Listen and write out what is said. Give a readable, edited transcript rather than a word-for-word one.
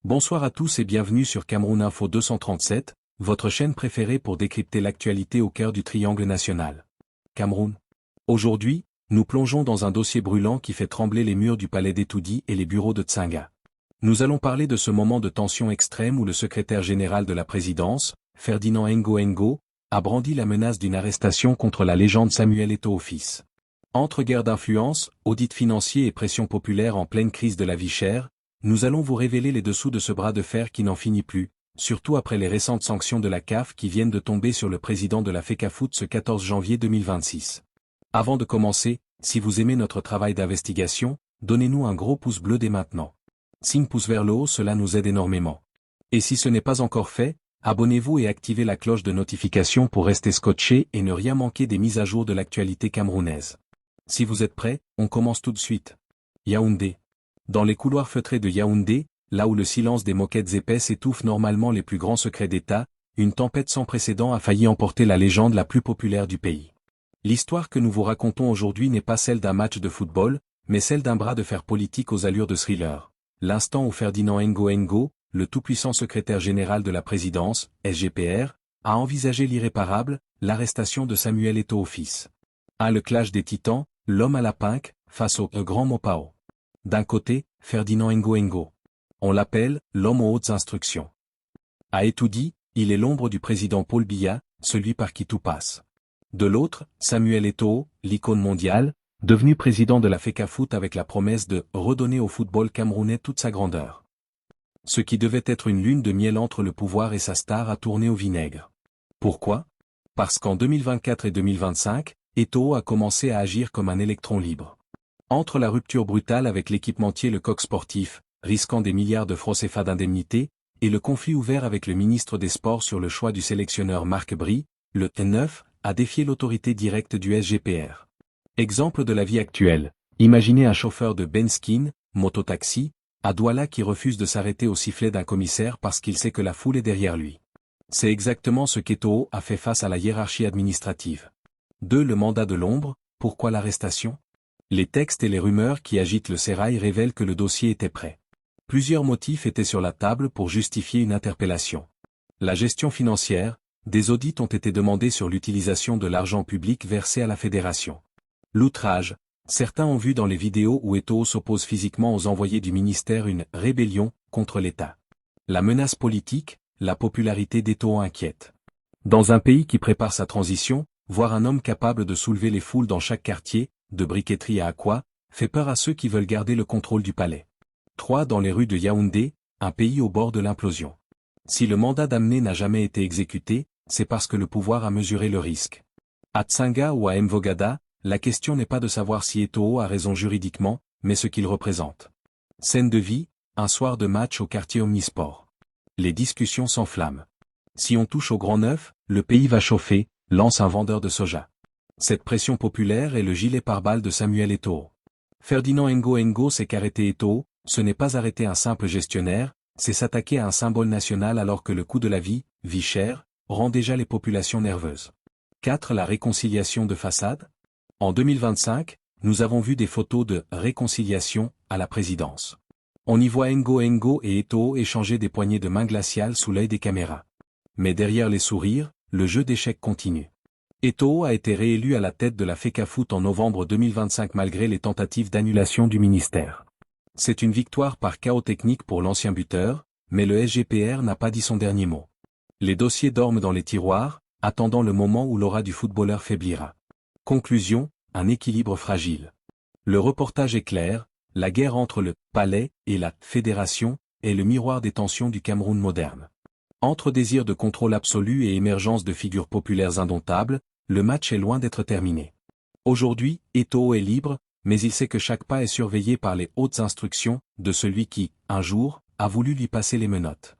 Bonsoir à tous et bienvenue sur Cameroun Info 237, votre chaîne préférée pour décrypter l'actualité au cœur du triangle national. Cameroun. Aujourd'hui, nous plongeons dans un dossier brûlant qui fait trembler les murs du palais d'Etoudi et les bureaux de Tsanga. Nous allons parler de ce moment de tension extrême où le secrétaire général de la présidence, Ferdinand Ngo, a brandi la menace d'une arrestation contre la légende Samuel Eto'o fils. Entre guerre d'influence, audit financier et pression populaire en pleine crise de la vie chère, nous allons vous révéler les dessous de ce bras de fer qui n'en finit plus, surtout après les récentes sanctions de la CAF qui viennent de tomber sur le président de la FECAFOOT ce 14 janvier 2026. Avant de commencer, si vous aimez notre travail d'investigation, donnez-nous un gros pouce bleu dès maintenant. Signe pouce vers le haut, cela nous aide énormément. Et si ce n'est pas encore fait, abonnez-vous et activez la cloche de notification pour rester scotché et ne rien manquer des mises à jour de l'actualité camerounaise. Si vous êtes prêts, on commence tout de suite. Yaoundé. Dans les couloirs feutrés de Yaoundé, là où le silence des moquettes épaisses étouffe normalement les plus grands secrets d'État, une tempête sans précédent a failli emporter la légende la plus populaire du pays. L'histoire que nous vous racontons aujourd'hui n'est pas celle d'un match de football, mais celle d'un bras de fer politique aux allures de thriller. L'instant où Ferdinand Ngo, le tout-puissant secrétaire général de la présidence, SGPR, a envisagé l'irréparable, l'arrestation de Samuel Eto'o fils. Le clash des titans, l'homme à la pinque, face au grand Mopao. D'un côté, Ferdinand Ngo. On l'appelle l'homme aux hautes instructions. À Etoudi, il est l'ombre du président Paul Biya, celui par qui tout passe. De l'autre, Samuel Eto'o, l'icône mondiale, devenu président de la FECAFOOT avec la promesse de redonner au football camerounais toute sa grandeur. Ce qui devait être une lune de miel entre le pouvoir et sa star a tourné au vinaigre. Pourquoi? Parce qu'en 2024 et 2025, Eto'o a commencé à agir comme un électron libre. Entre la rupture brutale avec l'équipementier Le Coq Sportif, risquant des milliards de francs CFA d'indemnités, et le conflit ouvert avec le ministre des Sports sur le choix du sélectionneur Marc Bry, le T9 a défié l'autorité directe du SGPR. Exemple de la vie actuelle, imaginez un chauffeur de Benskin, mototaxi, à Douala qui refuse de s'arrêter au sifflet d'un commissaire parce qu'il sait que la foule est derrière lui. C'est exactement ce qu'Eto'o a fait face à la hiérarchie administrative. 2. Le mandat de l'ombre, pourquoi l'arrestation? Les textes et les rumeurs qui agitent le sérail révèlent que le dossier était prêt. Plusieurs motifs étaient sur la table pour justifier une interpellation. La gestion financière, des audits ont été demandés sur l'utilisation de l'argent public versé à la fédération. L'outrage, certains ont vu dans les vidéos où Eto'o s'oppose physiquement aux envoyés du ministère une rébellion contre l'État. La menace politique, la popularité d'Eto'o inquiète. Dans un pays qui prépare sa transition, voir un homme capable de soulever les foules dans chaque quartier, de briqueterie à Akwa, fait peur à ceux qui veulent garder le contrôle du palais. 3. Dans les rues de Yaoundé, un pays au bord de l'implosion. Si le mandat d'amener n'a jamais été exécuté, c'est parce que le pouvoir a mesuré le risque. À Tsanga ou à Mvogada, la question n'est pas de savoir si Eto'o a raison juridiquement, mais ce qu'il représente. Scène de vie, un soir de match au quartier Omnisport. Les discussions s'enflamment. Si on touche au grand neuf, le pays va chauffer, lance un vendeur de soja. Cette pression populaire est le gilet pare-balles de Samuel Eto'o. Ferdinand Ngo sait qu'arrêter Eto'o, ce n'est pas arrêter un simple gestionnaire, c'est s'attaquer à un symbole national alors que le coût de la vie chère, rend déjà les populations nerveuses. 4. La réconciliation de façade. En 2025, nous avons vu des photos de réconciliation à la présidence. On y voit Ngo et Eto'o échanger des poignées de main glaciales sous l'œil des caméras. Mais derrière les sourires, le jeu d'échecs continue. Eto'o a été réélu à la tête de la FECAFOOT en novembre 2025 malgré les tentatives d'annulation du ministère. C'est une victoire par chaos technique pour l'ancien buteur, mais le SGPR n'a pas dit son dernier mot. Les dossiers dorment dans les tiroirs, attendant le moment où l'aura du footballeur faiblira. Conclusion, un équilibre fragile. Le reportage est clair, la guerre entre le palais et la fédération est le miroir des tensions du Cameroun moderne. Entre désir de contrôle absolu et émergence de figures populaires indomptables, le match est loin d'être terminé. Aujourd'hui, Eto'o est libre, mais il sait que chaque pas est surveillé par les hautes instructions de celui qui, un jour, a voulu lui passer les menottes.